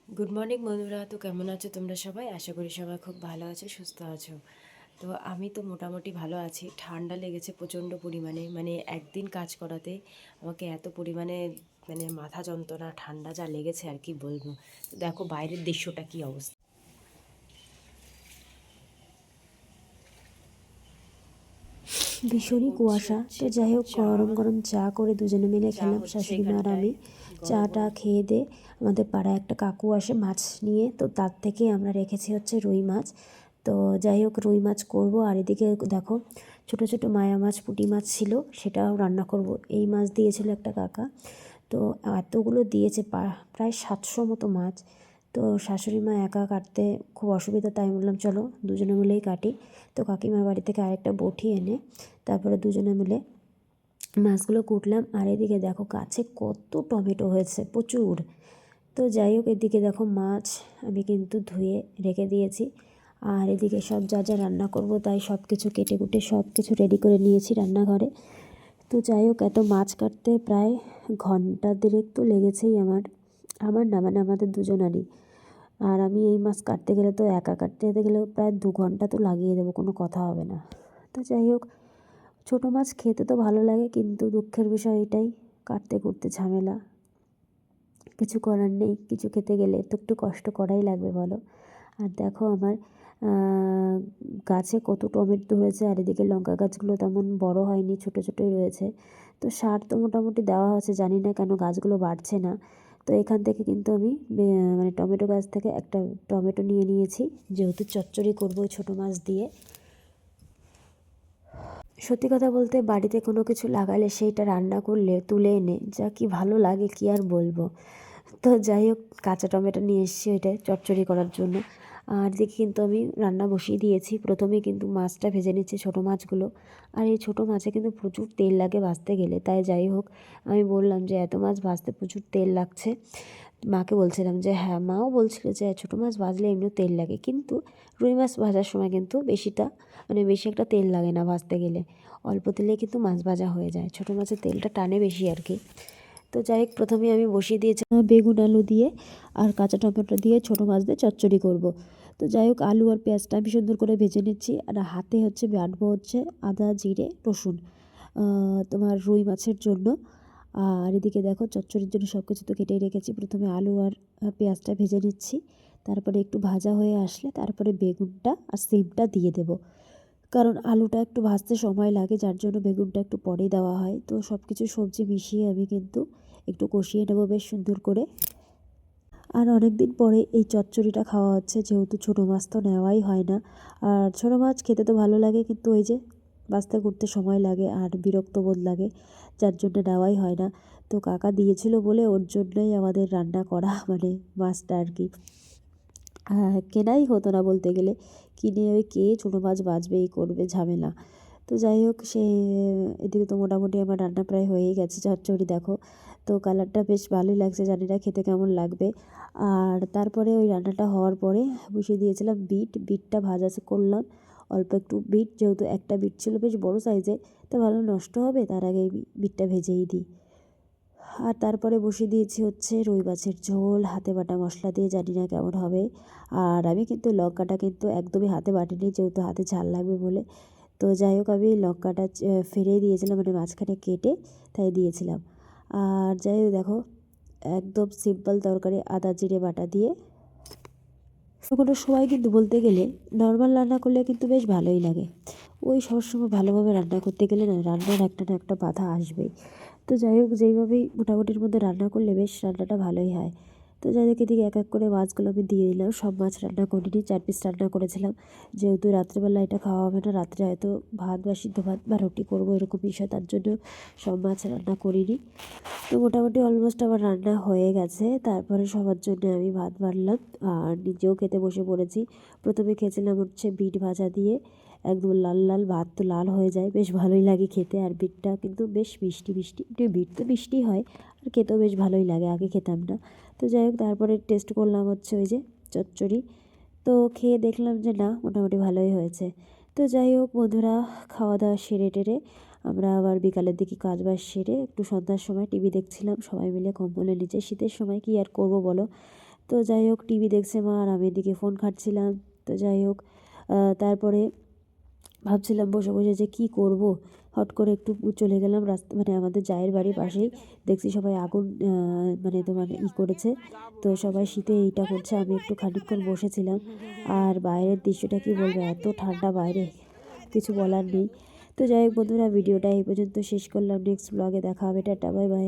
Good morning বন্ধুরা। তো কেমন আছো তোমরা সবাই? আশা করি সবাই খুব ভালো আছো, সুস্থ আছো। তো আমি তো মোটামুটি ভালো আছি। ঠান্ডা লেগেছে প্রচণ্ড পরিমাণে, মানে একদিন কাজ করাতে আমাকে এত পরিমাণে মাথা যন্ত্রণা ঠান্ডা যা লেগেছে আর কি বলবো। তো দেখো বাইরের দৃশ্যটা কী অবস্থা। ভীষণই করছি কুয়াশা। তো হচ্ছে যাই হোক, চা। গরম গরম চা করে দুজনে মিলে চা খেলাম, হচ্ছে শাশুড়ি মা আর এখানটায় আমি। গরম চাটা গরম। খেয়ে দে আমাদের পাড়ায় একটা কাকু আসে মাছ নিয়ে, তো তার থেকে আমরা রেখেছি হচ্ছে রুই মাছ। তো যাই হোক, রুই মাছ করব। আর এদিকে দেখো ছোট ছোট মায়া মাছ, পুঁটি মাছ ছিল, সেটাও রান্না করব। এই মাছ দিয়েছিল একটা কাকা, তো এতগুলো দিয়েছে, প্রায় 700 মতো মাছ। তো শাশুড়ি মা একা কাটতে খুব অসুবিধা, তাই বললাম চলো দুজনে মিলেই কাটি। তো কাকিমার বাড়ি থেকে আরেকটা বটি এনে তারপরে দুজনে মিলে মাছগুলো কুটলাম। আর এদিকে দেখো গাছে কত টমেটো হয়েছে, প্রচুর। তো যাই হোক, এদিকে দেখো মাছ আমি কিন্তু ধুয়ে রেখে দিয়েছি। আর এদিকে সব যা যা রান্না করব তাই সব কিছু কেটে কুটে সব কিছু রেডি করে নিয়েছি রান্নাঘরে। তো যাই হোক, এত মাছ কাটতে প্রায় ঘন্টা দেড়েক তো লেগেছেই আমার। আমার না, মানে আমাদের দুজনারই। আর আমি এই মাছ কাটতে গেলে তো একা কাটতে যেতে গেলেও প্রায় 2 ঘন্টা তো লাগিয়ে দেবো, কোনো কথা হবে না। তো যাই হোক, ছোটো মাছ খেতে তো ভালো লাগে, কিন্তু দুঃখের বিষয় এটাই, কাটতে করতে ঝামেলা। কিছু করার নেই, কিছু খেতে গেলে তো একটু কষ্ট করাই লাগবে বলো। আর দেখো আমার গাছে কত টমেটো ধরেছে, আর এদিকে লঙ্কা গাছগুলো তেমন বড় হয়নি, ছোটো ছোটোই রয়েছে। তো সার তো মোটামুটি দেওয়া হচ্ছে, জানি না কেন গাছগুলো বাড়ছে না। তো এখান থেকে কিন্তু আমি মানে টমেটো গাছ থেকে একটা টমেটো নিয়ে নিয়েছি, যেহেতু চচ্চড়ি করবো ওই ছোটো মাছ দিয়ে। সত্যি কথা বলতে বাড়িতে কোনো কিছু লাগালে সেইটা রান্না করলে তুলে এনে যা কি ভালো লাগে কি আর বলবো। তো যাই হোক, কাঁচা টমেটো নিয়ে এসেছি ওইটা চচ্চড়ি করার জন্য। আর দেখি কিন্তু আমি রান্না বসিয়ে দিয়েছি। প্রথমেই কিন্তু মাছটা ভেজে নিচ্ছি, ছোটো মাছগুলো। আর এই ছোটো মাছে কিন্তু প্রচুর তেল লাগে ভাজতে গেলে, তাই যাই হোক আমি বললাম যে এত মাছ ভাজতে প্রচুর তেল লাগছে। মাকে বলছিলাম যে হ্যাঁ, মাও বলছিল যে ছোটো মাছ ভাজলে এমনিও তেল লাগে, কিন্তু রুই মাছ ভাজার সময় কিন্তু বেশি একটা তেল লাগে না ভাজতে গেলে। অল্প তেলে কিন্তু মাছ ভাজা হয়ে যায়, ছোটো মাছের তেলটা টানে বেশি আর কি। তো যাই হোক, প্রথমে আমি বসিয়ে দিয়েছি বেগুন আলু দিয়ে আর কাঁচা টমেটো দিয়ে ছোটো মাছ দিয়ে চচ্চড়ি করব। তো যাই হোক, আলু আর পেঁয়াজটা আমি সুন্দর করে ভেজে নিচ্ছি। আর হাতে হচ্ছে বাটবো হচ্ছে আদা জিরে রসুন, তোমার রুই মাছের জন্য। আর এদিকে দেখো চচ্চড়ির জন্য সব কিছু তো কেটেই রেখেছি। প্রথমে আলু আর পেঁয়াজটা ভেজে নিচ্ছি, তারপরে একটু ভাজা হয়ে আসলে তারপরে বেগুনটা আর সিমটা দিয়ে দেবো। কারণ আলুটা একটু ভাজতে সময় লাগে, যার জন্য বেগুনটা একটু পরেই দেওয়া হয়। তো সব কিছু সবজি মিশিয়ে আমি কিন্তু একটু কষিয়ে নেবো বেশ সুন্দর করে। আর অনেক দিন পরে এই চচ্চড়িটা খাওয়া হচ্ছে, যেহেতু ছোটো মাছ তো নেওয়াই হয় না। আর ছোটো মাছ খেতে তো ভালো লাগে, কিন্তু ওই যে বাছতে করতে সময় লাগে আর বিরক্ত বোধ লাগে, যার জন্য নেওয়াই হয় না। তো কাকা দিয়েছিল বলে ওর জন্যই আমাদের রান্না করা, মানে মাছটা আর কি। কেনাই হতো না বলতে গেলে, কিনে ওই কে ছোটো মাছ বাছবে এই করবে ঝামেলা। তো যাই হোক, এদিকে তো মোটামুটি আমার রান্না প্রায় হয়েই গেছে। চচ্চড়ি দেখো, তো কালারটা বেশ ভালোই লাগছে, জানি না খেতে কেমন লাগবে। আর তারপরে ওই রান্নাটা হওয়ার পরে বসিয়ে দিয়েছিলাম বিটটা ভাজা করলাম। অল্প একটু বিট, যেহেতু একটা বিট ছিল বেশ বড় সাইজে, তো ভালো নষ্ট হবে, তার আগে বিটটা ভেজেই দিই। আর তারপরে বসিয়ে দিয়েছি হচ্ছে রুই মাছের ঝোল, হাতে বাটা মশলা দিয়ে, জানি না কেমন হবে। আর আমি কিন্তু লঙ্কাটা কিন্তু একদমই হাতে বাটিনি, যেহেতু হাতে ঝাল লাগবে বলে। তো যাই হোক, আমি লঙ্কাটা ফেলে দিয়েছিলাম, মানে মাঝখানে কেটে তাই দিয়েছিলাম। আর যাই হোক দেখো, একদম সিম্পল তরকারি, আদা জিরে বাটা দিয়ে। কোনো সময় কিন্তু বলতে গেলে নর্মাল রান্না করলে কিন্তু বেশ ভালোই লাগে। ওই সবসময় ভালোভাবে রান্না করতে গেলে না, রান্নার একটা না একটা বাধা আসবেই। তো যাই হোক, যেইভাবেই মোটামুটির মধ্যে রান্না করলে বেশ রান্নাটা ভালোই হয়। তো যাই হোক, এদিকে এক এক করে মাছগুলো আমি দিয়ে দিলাম। সব মাছ রান্না করিনি, 4 পিস রান্না করেছিলাম, যেহেতু রাত্রেবেলা এটা খাওয়া হবে না, রাত্রে হয়তো ভাত বা সিদ্ধ ভাত বা রুটি করবো এরকম বিষয়, তার জন্য সব মাছ রান্না করিনি। তো মোটামুটি অলমোস্ট আমার রান্না হয়ে গেছে। তারপরে সবার জন্য আমি ভাত বাড়লাম আর নিজেও খেতে বসে পড়েছি। প্রথমে খেয়েছিলাম হচ্ছে বিট ভাজা দিয়ে, একদম লাল লাল, ভাত তো লাল হয়ে যায়, বেশ ভালোই লাগে খেতে। আর বিটটা কিন্তু বেশ মিষ্টি মিষ্টি, একটু বিট তো মিষ্টি হয়, আর খেতেও বেশ ভালোই লাগে, আগে খেতাম না। তো যাই হোক, তারপরে টেস্ট করলাম হচ্ছে ওই যে চচ্চড়ি। তো খেয়ে দেখলাম যে না, মোটামুটি ভালোই হয়েছে। তো যাই হোক বন্ধুরা, খাওয়া দাওয়া সেরে টেরে আমরা আবার বিকালের দিকে কাজবাজ সেরে একটু সন্ধ্যার সময় টিভি দেখছিলাম সবাই মিলে কম্বলের নিচে। শীতের সময় কি আর করব বলো। তো তো যাই হোক টিভি দেখছে মা আর আমি এদিকে ফোন ঘাঁটছিলাম। তো যাই হোক তারপরে ভাবছিলাম বসে বসে যে কী করব। হট করে একটু চলে গেলাম রাস্তা, মানে আমাদের জায়ের বাড়ির পাশেই দেখছি সবাই আগুন মানে তোমার করেছে। তো সবাই শীতে এইটা করছে, আমি একটু খানিকক্ষণ বসেছিলাম। আর বাইরের দৃশ্যটা কি বলবো, এত ঠান্ডা বাইরে, কিছু বলার নেই। তো যাই হোক বন্ধুরা, ভিডিওটা এই পর্যন্ত শেষ করলাম। নেক্সট ব্লগে দেখা হবে। Tata, bye bye.